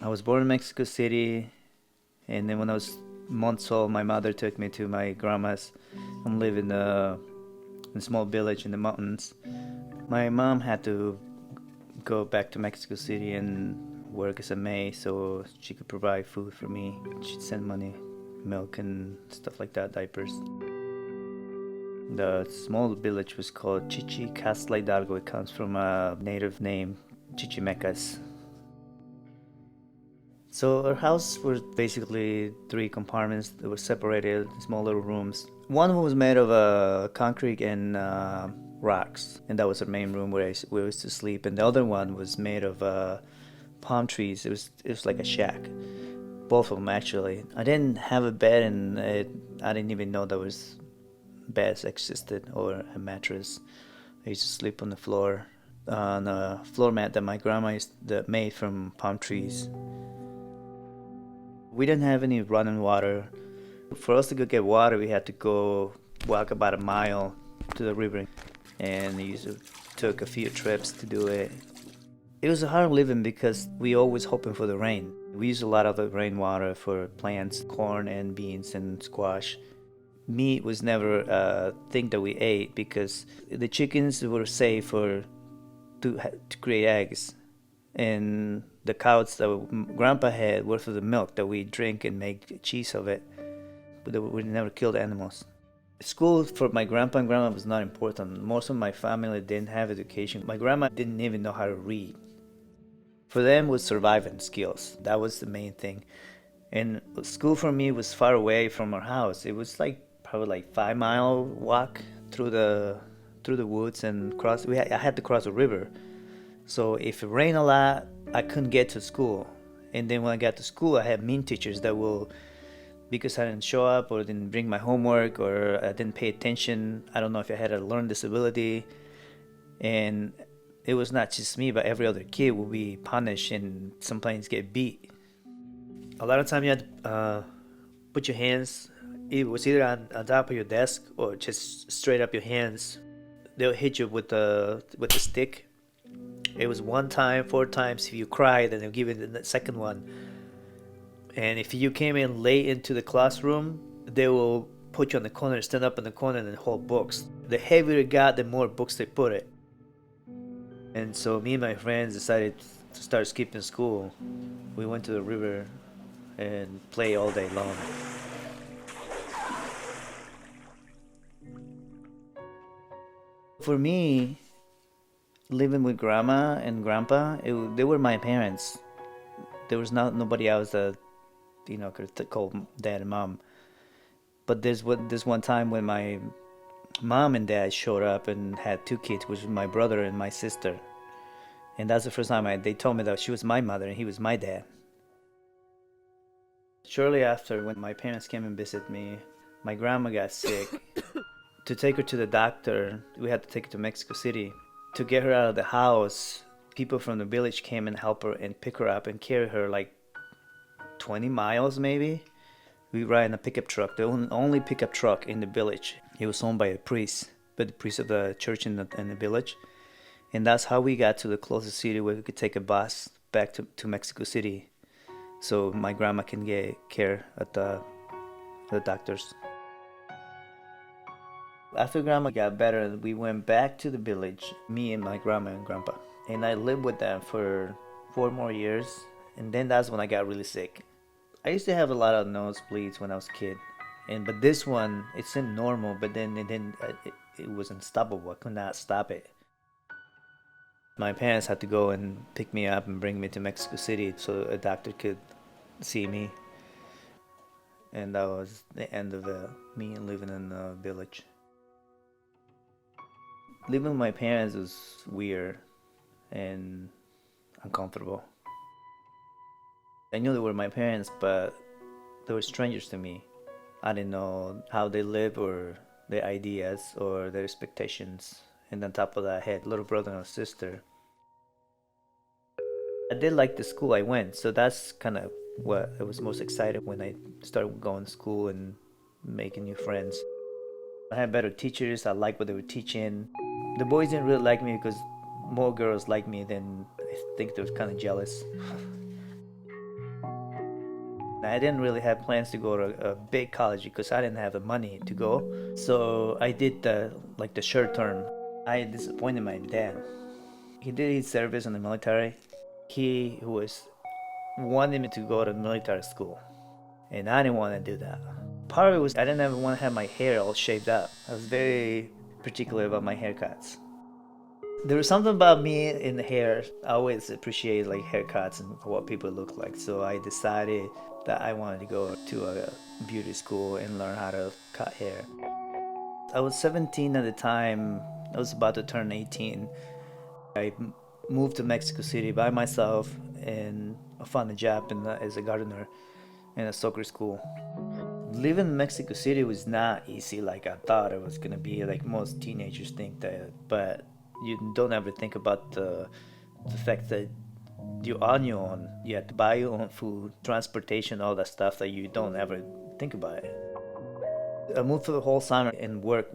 I was born in Mexico City, and then when I was months old, my mother took me to my grandma's and live in a small village in the mountains. My mom had to go back to Mexico City and work as a maid so she could provide food for me. She'd send money, milk, and stuff like that, diapers. The small village was called Chichicastla Hidalgo. It comes from a native name, Chichimecas. So our house was basically three compartments that were separated, small little rooms. One was made of concrete and rocks, and that was our main room where we used to sleep. And the other one was made of palm trees. It was like a shack. Both of them actually. I didn't have a bed, and I didn't even know there was beds existed or a mattress. I used to sleep on the floor on a floor mat that my grandma made from palm trees. We didn't have any running water. For us to go get water, we had to go walk about a mile to the river, and it usually took a few trips to do it. It was a hard living because we always hoping for the rain. We used a lot of the rainwater for plants, corn and beans and squash. Meat was never a thing that we ate because the chickens were safe to create eggs, and the cows that Grandpa had were for the milk that we drink and make cheese of it. But we never killed animals. School for my grandpa and grandma was not important. Most of my family didn't have education. My grandma didn't even know how to read. For them was surviving skills. That was the main thing. And school for me was far away from our house. It was like probably like 5 mile walk through the woods and cross. I had to cross a river. So if it rained a lot, I couldn't get to school. And then when I got to school, I had mean teachers that will, because I didn't show up or didn't bring my homework or I didn't pay attention. I don't know if I had a learning disability. And it was not just me, but every other kid would be punished and sometimes get beat. A lot of time you had to put your hands, it was either on top of your desk or just straight up your hands. They'll hit you with the stick. It was one time, 4 times. If you cried, then they'll give you the second one. And if you came in late into the classroom, they will put you on the corner, stand up in the corner, and hold books. The heavier it got, the more books they put it. And so me and my friends decided to start skipping school. We went to the river and play all day long. For me, living with grandma and grandpa, they were my parents. There was nobody else that could call dad and mom. But this one time when my mom and dad showed up and had two kids, which was my brother and my sister, and that's the first time they told me that she was my mother and he was my dad. Shortly after, when my parents came and visited me, my grandma got sick. To take her to the doctor, we had to take her to Mexico City. To get her out of the house, people from the village came and helped her and pick her up and carry her like 20 miles maybe. We ride in a pickup truck, the only pickup truck in the village. It was owned by a priest, but the priest of the church in the village. And that's how we got to the closest city where we could take a bus back to Mexico City so my grandma can get care at the doctor's. After grandma got better, we went back to the village, me and my grandma and grandpa. And I lived with them for 4 more years. And then that's when I got really sick. I used to have a lot of nosebleeds when I was a kid. But this one, it seemed normal, but then it was unstoppable. I could not stop it. My parents had to go and pick me up and bring me to Mexico City so a doctor could see me. And that was the end of me living in the village. Living with my parents was weird and uncomfortable. I knew they were my parents, but they were strangers to me. I didn't know how they live or their ideas or their expectations. And on top of that, I had a little brother and a sister. I did like the school I went, so that's kind of what I was most excited when I started going to school and making new friends. I had better teachers. I liked what they were teaching. The boys didn't really like me because more girls liked me than I think they were kind of jealous. I didn't really have plans to go to a big college because I didn't have the money to go. So I did the short term. I disappointed my dad. He did his service in the military. He was wanted me to go to military school, and I didn't want to do that. Part of it was I didn't ever want to have my hair all shaved up. I was very particular about my haircuts. There was something about me in the hair. I always appreciate like haircuts and what people look like. So I decided that I wanted to go to a beauty school and learn how to cut hair. I was 17 at the time. I was about to turn 18. I moved to Mexico City by myself and I found a job as a gardener in a soccer school. Living in Mexico City was not easy like I thought it was gonna be, like most teenagers think that, but you don't ever think about the fact that you're on your own. You have to buy your own food, transportation, all that stuff that you don't ever think about it. I moved for the whole summer and work,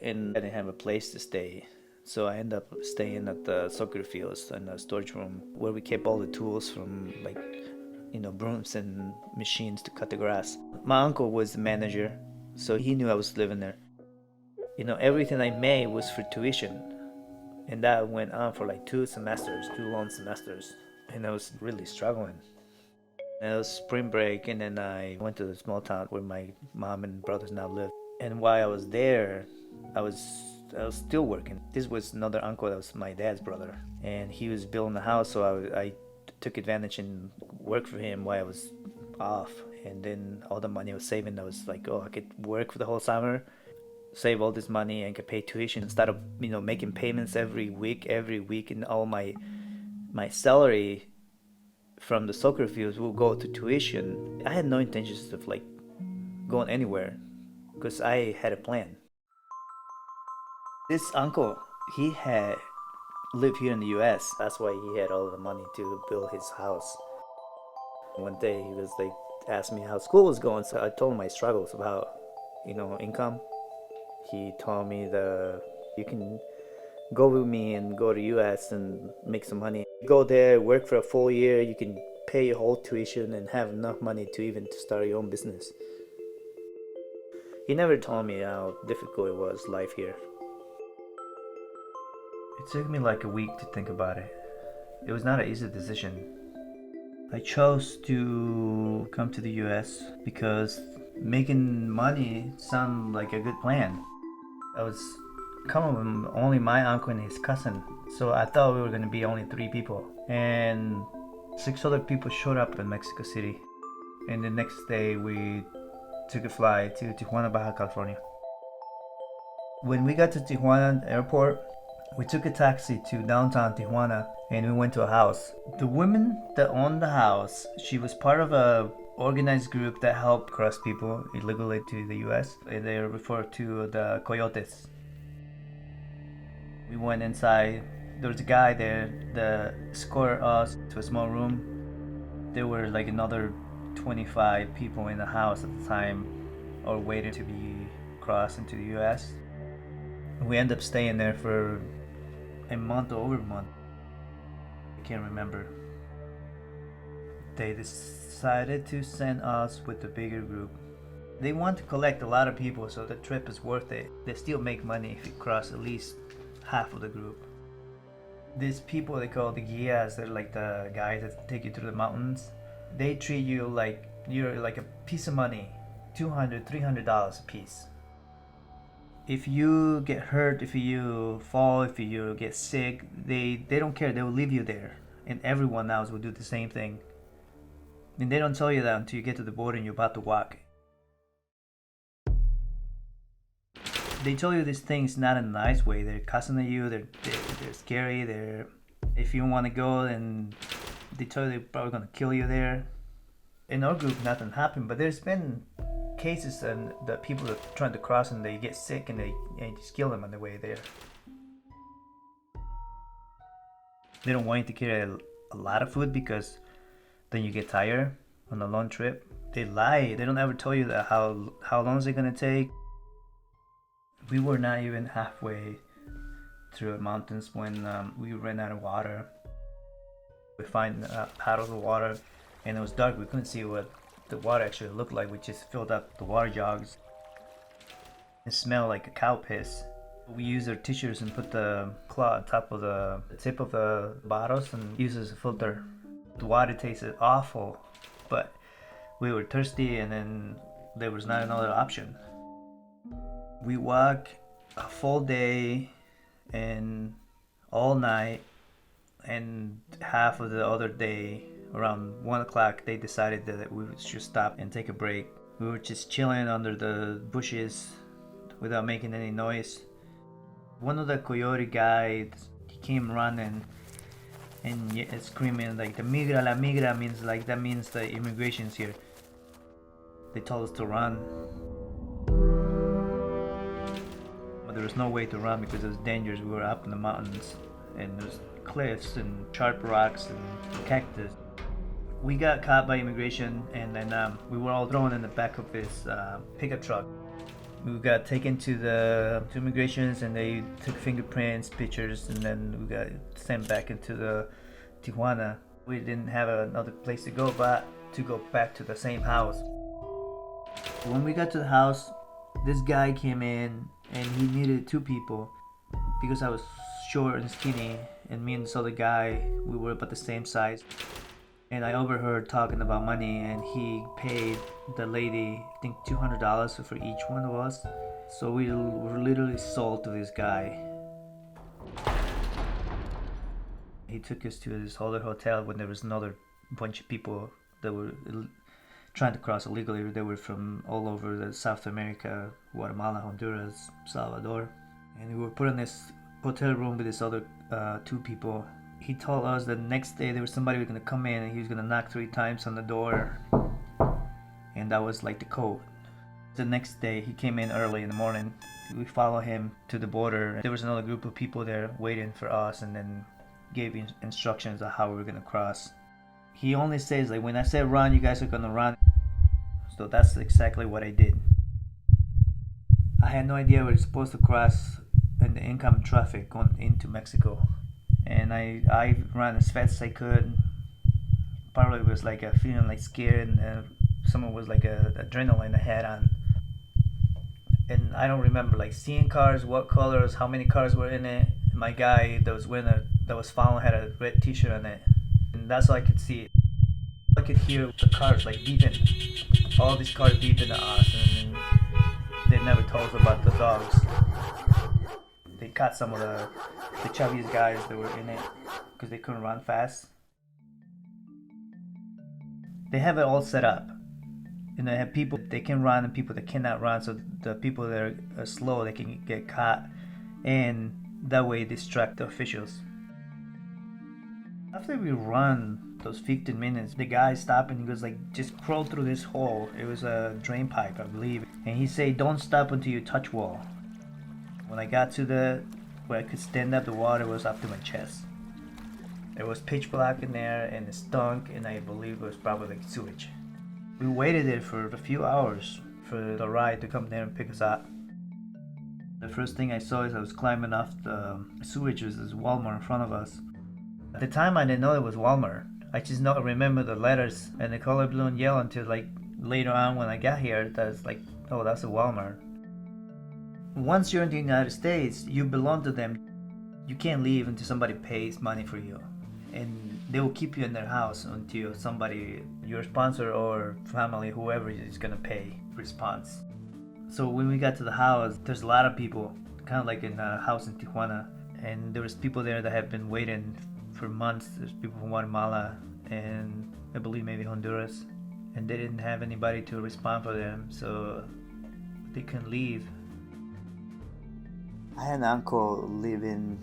and I didn't have a place to stay. So I ended up staying at the soccer fields in the storage room where we kept all the tools from brooms and machines to cut the grass. My uncle was the manager, so he knew I was living there. Everything I made was for tuition. And that went on for like 2 long semesters. And I was really struggling. And it was spring break, and then I went to the small town where my mom and brothers now live. And while I was there, I was still working. This was another uncle that was my dad's brother, and he was building a house, so I took advantage and worked for him while I was off. And then all the money I was saving, I was like, oh, I could work for the whole summer, save all this money, and could pay tuition instead of making payments every week, and all my salary from the soccer fields will go to tuition. I had no intentions of like going anywhere because I had a plan. This uncle, he had lived here in the US. That's why he had all the money to build his house. One day he was like, asked me how school was going, so I told him my struggles about, income. He told me that you can go with me and go to US and make some money. Go there, work for a full year, you can pay your whole tuition and have enough money to start your own business. He never told me how difficult it was, life here. It took me like a week to think about it. It was not an easy decision. I chose to come to the US because making money sounded like a good plan. I was coming with only my uncle and his cousin, so I thought we were going to be only 3 people. And 6 other people showed up in Mexico City. And the next day we took a flight to Tijuana, Baja California. When we got to Tijuana airport, we took a taxi to downtown Tijuana and we went to a house. The woman that owned the house, she was part of a organized group that helped cross people illegally to the US, and they are referred to the coyotes. We went inside. There was a guy there that escorted us to a small room. There were like another 25 people in the house at the time, or waiting to be crossed into the US. We ended up staying there for a month or over a month. I can't remember. They decided to send us with a bigger group. They want to collect a lot of people, so the trip is worth it. They still make money if you cross at least half of the group. These people they call the guias, they're like the guys that take you through the mountains. They treat you like you're like a piece of money, $200, $300 a piece. If you get hurt, if you fall, if you get sick, they don't care. They will leave you there, and everyone else will do the same thing. And they don't tell you that until you get to the border and you're about to walk. They tell you these things not in a nice way. They're cussing at you. They're scary. If you don't want to go, then they tell you they're probably gonna kill you there. In our group, nothing happened, but there's been cases and the people that are trying to cross and they get sick and they just kill them on the way there. They don't want you to carry a lot of food because then you get tired on a long trip. They lie. They don't ever tell you that how long is it gonna take. We were not even halfway through the mountains when we ran out of water. We find paddles of water, and it was dark. We couldn't see what the water actually looked like. We just filled up the water jugs. It smelled like a cow piss. We used our tissues and put the claw on top of the tip of the bottles and used as a filter. The water tasted awful, but we were thirsty and then there was not another option. We walked a full day and all night, and half of the other day around 1 o'clock they decided that we should stop and take a break. We were just chilling under the bushes without making any noise. One of the coyote guys, he came running and screaming like, the migra, la migra, means like, that means the immigration's here. They told us to run, but there was no way to run because it was dangerous. We were up in the mountains and there's cliffs and sharp rocks and cactus. We got caught by immigration, and then we were all thrown in the back of this pickup truck. We got taken to immigrations, and they took fingerprints, pictures, and then we got sent back into the Tijuana. We didn't have another place to go but to go back to the same house. When we got to the house, this guy came in and he needed 2 people because I was short and skinny, and me and this other guy, we were about the same size. And I overheard talking about money, and he paid the lady, I think, $200 for each one of us. So we were literally sold to this guy. He took us to this other hotel when there was another bunch of people that were trying to cross illegally. They were from all over the South America, Guatemala, Honduras, Salvador. And we were put in this hotel room with this other 2 people. He told us that next day there was somebody who was going to come in and he was going to knock 3 times on the door, and that was like the code. The next day he came in early in the morning. We followed him to the border. There was another group of people there waiting for us, and then gave instructions on how we were going to cross. He only says, like, when I said run, you guys are going to run. So that's exactly what I did. I had no idea we were supposed to cross in the incoming traffic going into Mexico. And I ran as fast as I could. Probably was like a feeling like scared, and someone was like a adrenaline I had on. And I don't remember like seeing cars, what colors, how many cars were in it. My guy that was following had a red t-shirt on it, and that's all I could see. I could hear the cars like beeping, all these cars beeping at us, and they never told us about the dogs. They caught some of the chubbiest guys that were in it because they couldn't run fast. They have it all set up, and they have people that can run and people that cannot run, so the people that are slow, they can get caught, and that way distract the officials. After we run those 15 minutes, the guy stopped and he goes like, just crawl through this hole. It was a drain pipe, I believe, and he said, don't stop until you touch wall. When I got to where I could stand up, the water was up to my chest. It was pitch black in there, and it stunk, and I believe it was probably like sewage. We waited there for a few hours for the ride to come there and pick us up. The first thing I saw as I was climbing off the sewage was this Walmart in front of us. At the time I didn't know it was Walmart. I just remember the letters and the color blue and yellow until like later on when I got here, that's like, oh, that's a Walmart. Once you're in the United States, you belong to them. You can't leave until somebody pays money for you. And they will keep you in their house until somebody, your sponsor or family, whoever is gonna pay, responds. So when we got to the house, there's a lot of people, kind of like in a house in Tijuana. And there was people there that have been waiting for months. There's people from Guatemala and I believe maybe Honduras. And they didn't have anybody to respond for them, so they couldn't leave. I had an uncle living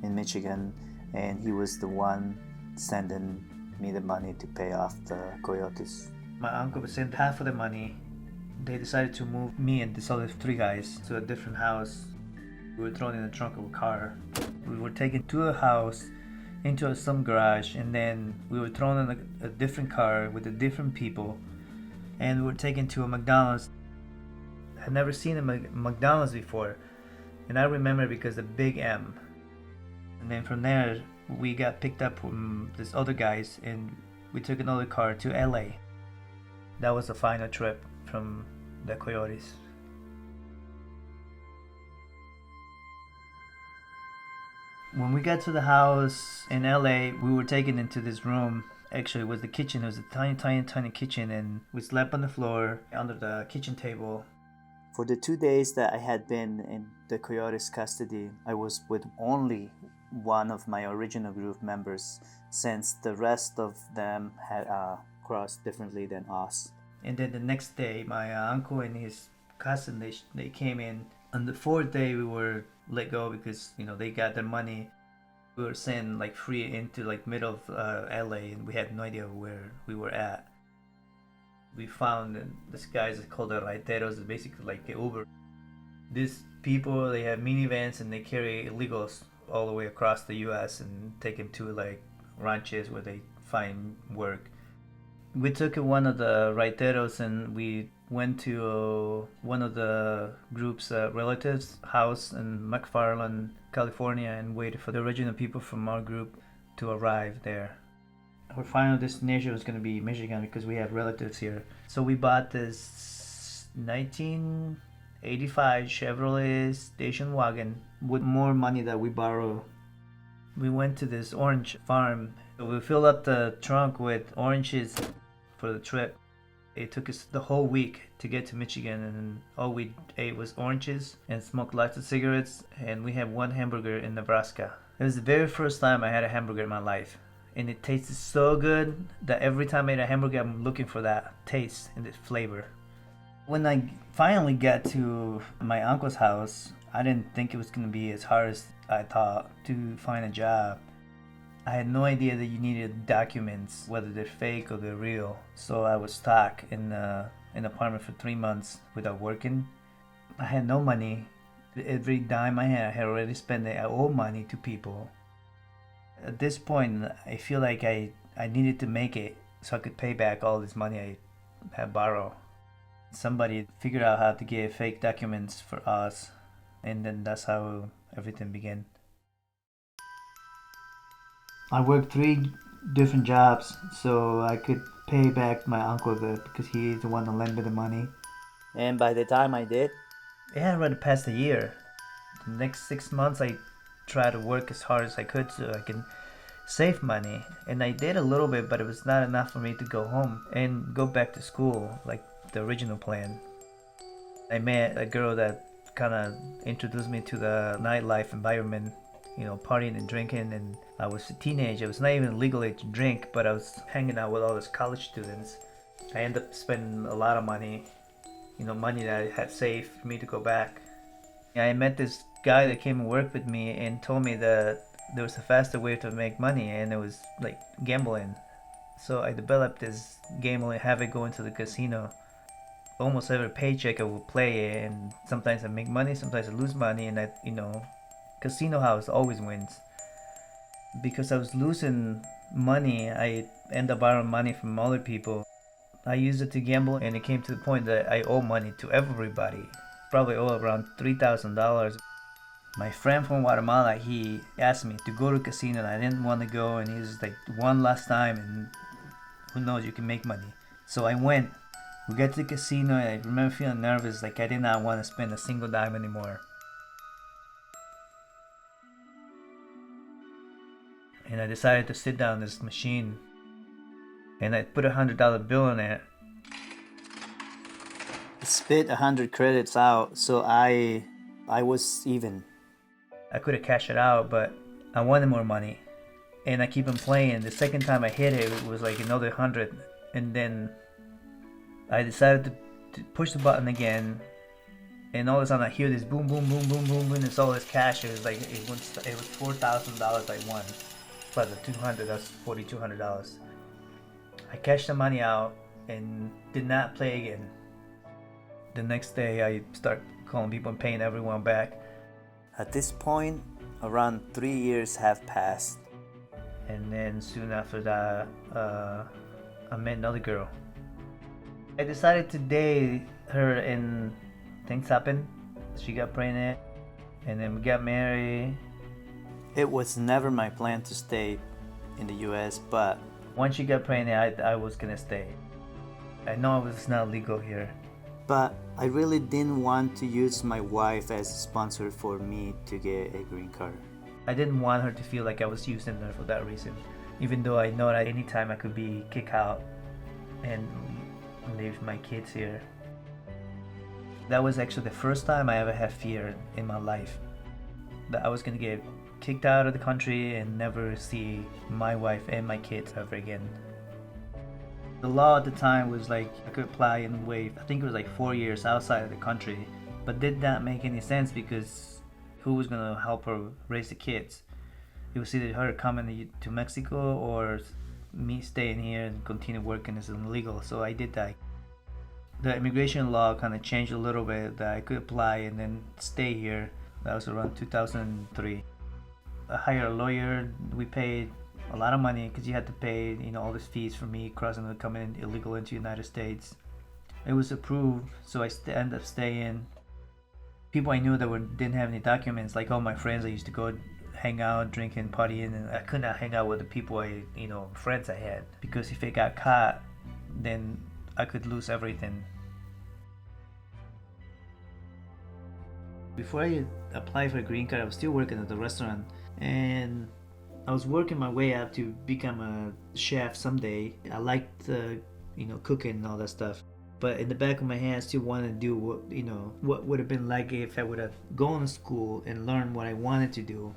in Michigan, and he was the one sending me the money to pay off the coyotes. My uncle was sent half of the money. They decided to move me and these other 3 guys to a different house. We were thrown in the trunk of a car. We were taken to a house, into some garage, and then we were thrown in a different car with different people, and we were taken to a McDonald's. I had never seen a McDonald's before. And I remember because the big M. And then from there, we got picked up from this other guys, and we took another car to LA. That was the final trip from the Coyotes. When we got to the house in LA, we were taken into this room. Actually, it was the kitchen. It was a tiny, tiny, tiny kitchen, and we slept on the floor under the kitchen table. For the 2 days that I had been in the Coyotes' custody, I was with only one of my original group members, since the rest of them had crossed differently than us. And then the next day, my uncle and his cousin, they came in. On the fourth day, we were let go because they got their money. We were sent like free into like middle of LA, and we had no idea where we were at. We found these guys called the raiteros, it's basically like the Uber. These people, they have minivans and they carry illegals all the way across the U.S. and take them to like ranches where they find work. We took one of the raiteros and we went to one of the group's relatives' house in McFarland, California, and waited for the original people from our group to arrive there. Our final destination was going to be Michigan because we have relatives here. So we bought this 1985 Chevrolet station wagon with more money that we borrowed. We went to this orange farm. We filled up the trunk with oranges for the trip. It took us the whole week to get to Michigan, and all we ate was oranges and smoked lots of cigarettes, and we had one hamburger in Nebraska. It was the very first time I had a hamburger in my life, and it tasted so good that every time I eat a hamburger, I'm looking for that taste and the flavor. When I finally got to my uncle's house, I didn't think it was going to be as hard as I thought to find a job. I had no idea that you needed documents, whether they're fake or they're real. So I was stuck in an apartment for 3 months without working. I had no money. Every dime I had already spent it. I owed money to people. At this point, I feel like I needed to make it so I could pay back all this money I had borrowed. Somebody figured out how to get fake documents for us, and then that's how everything began. I worked 3 different jobs so I could pay back my uncle because he's the one that lent me the money. And by the time I did, it had already passed a year. The next 6 months I tried to work as hard as I could so I can save money. And I did a little bit, but it was not enough for me to go home and go back to school like the original plan. I met a girl that kind of introduced me to the nightlife environment, partying and drinking, and I was a teenager. It was not even legal age to drink, but I was hanging out with all those college students. I ended up spending a lot of money, money that I had saved for me to go back. I met this guy that came and worked with me and told me that there was a faster way to make money, and it was like gambling. So I developed this gambling habit, going to the casino. Almost every paycheck I would play, and sometimes I make money, sometimes I lose money, and casino house always wins. Because I was losing money, I ended up borrowing money from other people. I used it to gamble, and it came to the point that I owe money to everybody. Probably owe around $3,000. My friend from Guatemala, he asked me to go to a casino, and I didn't want to go, and he was like, one last time, and who knows, you can make money. So I went. We got to the casino, and I remember feeling nervous, like I did not want to spend a single dime anymore. And I decided to sit down this machine, and I put $100 bill in it. It spit 100 credits out, so I was even. I could have cashed it out, but I wanted more money, and I keep on playing. The second time I hit it, it was like another 100, and then I decided to push the button again, and all of a sudden I hear this boom, boom, boom, boom, boom, boom. It's all this cash. It was like it was $4,000 I won. Plus the 200, that's $4,200. I cashed the money out and did not play again. The next day I start calling people and paying everyone back. At this point, around 3 years have passed. And then soon after that, I met another girl. I decided to date her, and things happened. She got pregnant, and then we got married. It was never my plan to stay in the US, but once she got pregnant, I was gonna stay. I know it was not legal here, but I really didn't want to use my wife as a sponsor for me to get a green card. I didn't want her to feel like I was using her for that reason, even though I know that anytime I could be kicked out and leave my kids here. That was actually the first time I ever had fear in my life, that I was gonna get kicked out of the country and never see my wife and my kids ever again. The law at the time was like I could apply and wait, I think it was like 4 years outside of the country, but did not make any sense because who was gonna help her raise the kids? It was either her coming to Mexico or me staying here and continue working as an illegal. So I did that. The immigration law kind of changed a little bit that I could apply and then stay here. That was around 2003. I hired a lawyer. We paid a lot of money because you had to pay, all these fees for me crossing and coming in illegal into the United States. It was approved, so I ended up staying. People I knew that didn't have any documents, like all my friends, I used to go hang out, drinking, partying, and I could not hang out with the people friends I had, because if it got caught, then I could lose everything. Before I applied for a green card, I was still working at the restaurant, and I was working my way up to become a chef someday. I liked, cooking and all that stuff. But in the back of my head, I still wanted to do what would have been like if I would have gone to school and learned what I wanted to do.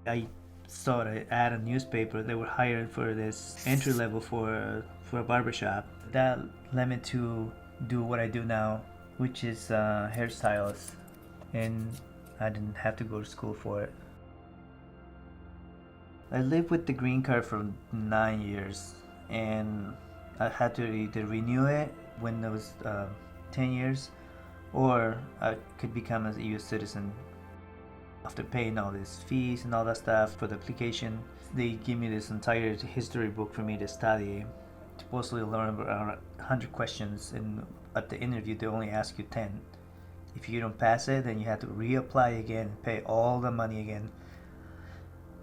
I saw an ad in the newspaper. They were hiring for this entry level for a barbershop. That led me to do what I do now, which is hairstylist, and I didn't have to go to school for it. I lived with the green card for 9 years, and I had to either renew it when it was 10 years, or I could become a U.S. citizen. After paying all these fees and all that stuff for the application, they give me this entire history book for me to study. Supposedly learn around 100 questions, and at the interview they only ask you 10. If you don't pass it, then you have to reapply again, pay all the money again.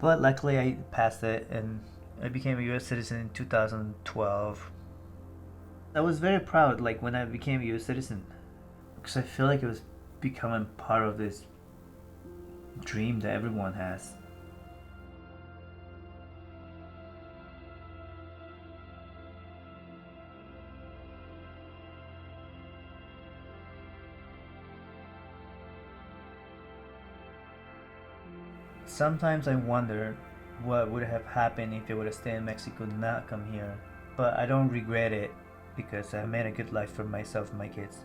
But luckily I passed it, and I became a U.S. citizen in 2012. I was very proud, when I became a U.S. citizen, because I feel like it was becoming part of this dream that everyone has. Sometimes I wonder what would have happened if I would have stayed in Mexico and not come here. But I don't regret it, because I made a good life for myself and my kids.